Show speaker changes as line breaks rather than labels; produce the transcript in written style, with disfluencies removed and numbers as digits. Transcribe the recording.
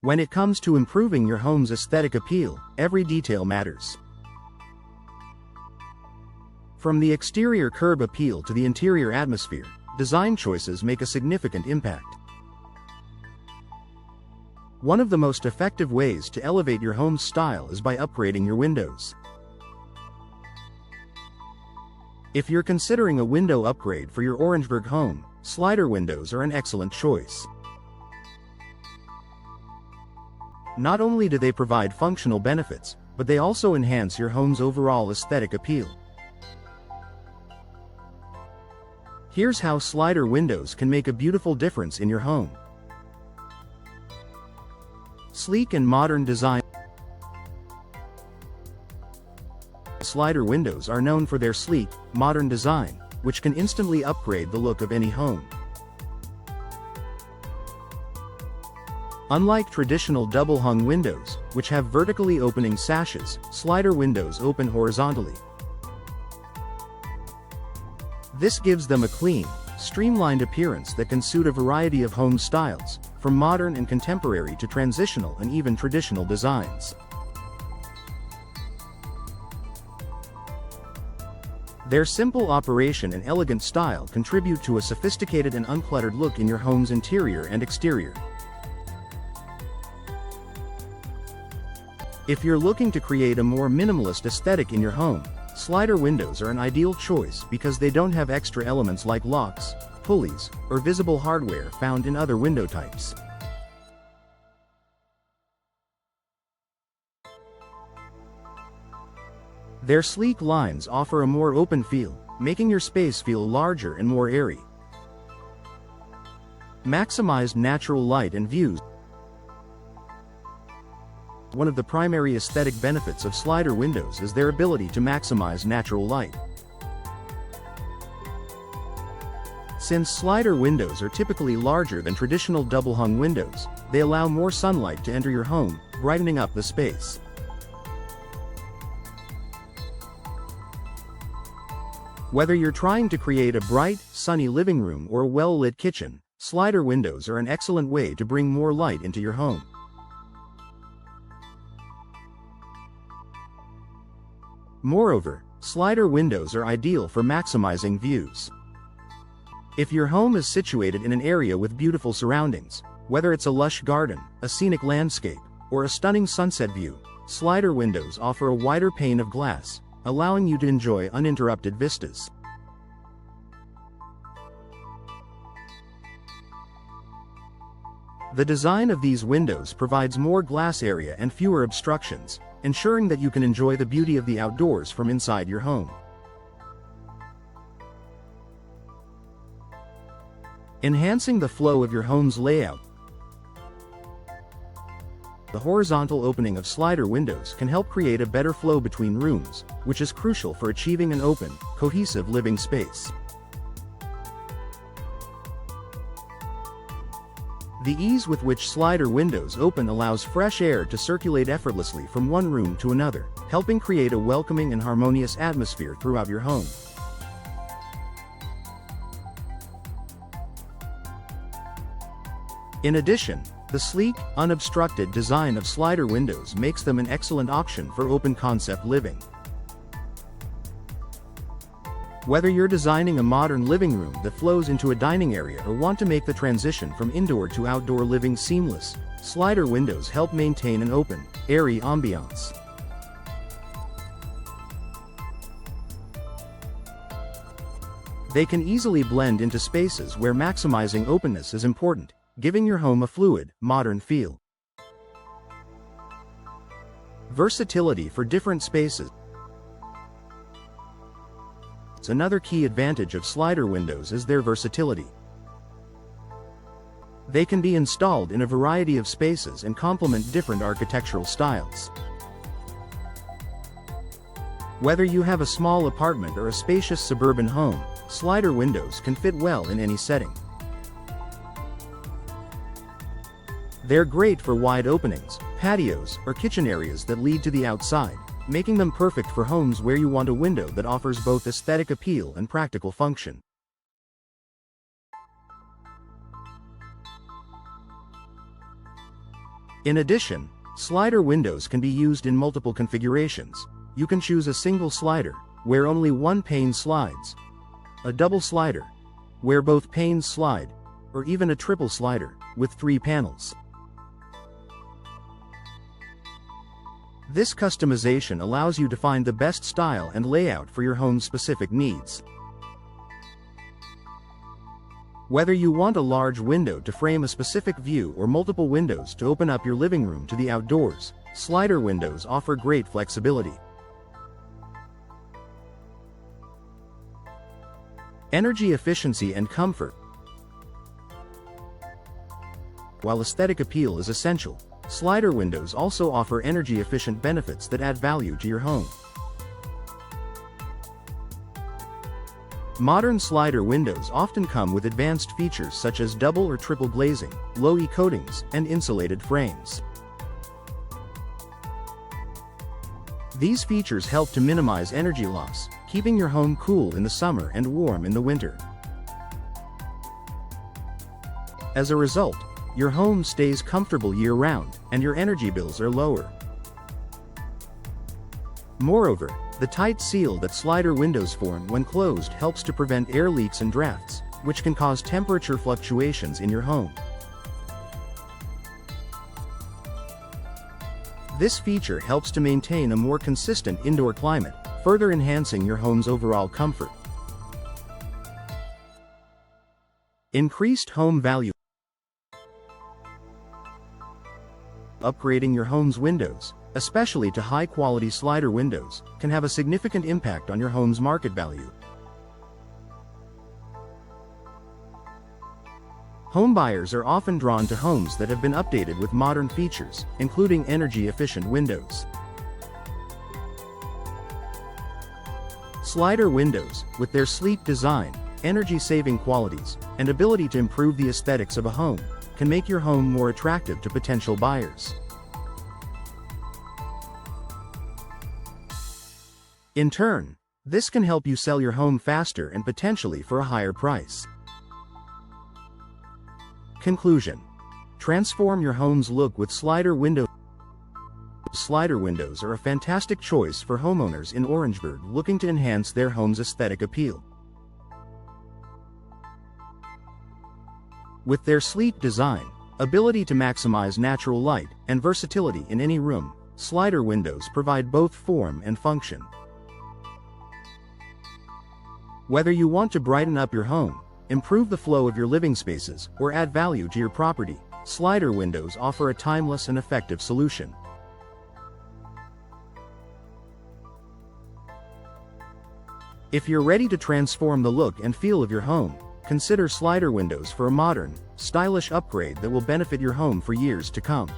When it comes to improving your home's aesthetic appeal, every detail matters. From the exterior curb appeal to the interior atmosphere, design choices make a significant impact. One of the most effective ways to elevate your home's style is by upgrading your windows. If you're considering a window upgrade for your Orangeburg home, Slider windows are an excellent choice. Not only do they provide functional benefits, but they also enhance your home's overall aesthetic appeal. Here's how Slider windows can make a beautiful difference in your home. Sleek and modern design. Slider windows are known for their sleek, modern design, which can instantly upgrade the look of any home. Unlike traditional double-hung windows, which have vertically opening sashes, Slider windows open horizontally. This gives them a clean, streamlined appearance that can suit a variety of home styles, from modern and contemporary to transitional and even traditional designs. Their simple operation and elegant style contribute to a sophisticated and uncluttered look in your home's interior and exterior. If you're looking to create a more minimalist aesthetic in your home, Slider windows are an ideal choice because they don't have extra elements like locks, pulleys, or visible hardware found in other window types. Their sleek lines offer a more open feel, making your space feel larger and more airy. Maximized natural light and views. One of the primary aesthetic benefits of Slider windows is their ability to maximize natural light. Since Slider windows are typically larger than traditional double-hung windows, they allow more sunlight to enter your home, brightening up the space. Whether you're trying to create a bright, sunny living room or a well-lit kitchen, Slider windows are an excellent way to bring more light into your home. Moreover, Slider windows are ideal for maximizing views. If your home is situated in an area with beautiful surroundings, whether it's a lush garden, a scenic landscape, or a stunning sunset view, Slider windows offer a wider pane of glass, allowing you to enjoy uninterrupted vistas. The design of these windows provides more glass area and fewer obstructions, ensuring that you can enjoy the beauty of the outdoors from inside your home. Enhancing the flow of your home's layout. The horizontal opening of Slider windows can help create a better flow between rooms, which is crucial for achieving an open, cohesive living space. The ease with which Slider windows open allows fresh air to circulate effortlessly from one room to another, helping create a welcoming and harmonious atmosphere throughout your home. In addition, the sleek, unobstructed design of Slider windows makes them an excellent option for open-concept living. Whether you're designing a modern living room that flows into a dining area or want to make the transition from indoor to outdoor living seamless, Slider windows help maintain an open, airy ambiance. They can easily blend into spaces where maximizing openness is important, giving your home a fluid, modern feel. Versatility for different spaces. Another key advantage of Slider windows is their versatility. They can be installed in a variety of spaces and complement different architectural styles. Whether you have a small apartment or a spacious suburban home, Slider windows can fit well in any setting. They're great for wide openings, patios, or kitchen areas that lead to the outside, making them perfect for homes where you want a window that offers both aesthetic appeal and practical function. In addition, slider windows can be used in multiple configurations. You can choose a single slider, where only one pane slides, a double slider, where both panes slide, or even a triple slider, with 3 panels. This customization allows you to find the best style and layout for your home's specific needs. Whether you want a large window to frame a specific view or multiple windows to open up your living room to the outdoors, slider windows offer great flexibility. Energy efficiency and comfort. While aesthetic appeal is essential, slider windows also offer energy-efficient benefits that add value to your home. Modern slider windows often come with advanced features such as double or triple glazing, low-E coatings, and insulated frames. These features help to minimize energy loss, keeping your home cool in the summer and warm in the winter. As a result, your home stays comfortable year-round, and your energy bills are lower. Moreover, the tight seal that slider windows form when closed helps to prevent air leaks and drafts, which can cause temperature fluctuations in your home. This feature helps to maintain a more consistent indoor climate, further enhancing your home's overall comfort. Increased home value. Upgrading your home's windows, especially to high-quality slider windows, can have a significant impact on your home's market value. Homebuyers are often drawn to homes that have been updated with modern features, including energy-efficient windows. Slider windows, with their sleek design, energy-saving qualities, and ability to improve the aesthetics of a home, can make your home more attractive to potential buyers. In turn, this can help you sell your home faster and potentially for a higher price. Conclusion: transform your home's look with slider windows. Slider windows are a fantastic choice for homeowners in Orangeburg looking to enhance their home's aesthetic appeal. With their sleek design, ability to maximize natural light, and versatility in any room, slider windows provide both form and function. Whether you want to brighten up your home, improve the flow of your living spaces, or add value to your property, slider windows offer a timeless and effective solution. If you're ready to transform the look and feel of your home, consider slider windows for a modern, stylish upgrade that will benefit your home for years to come.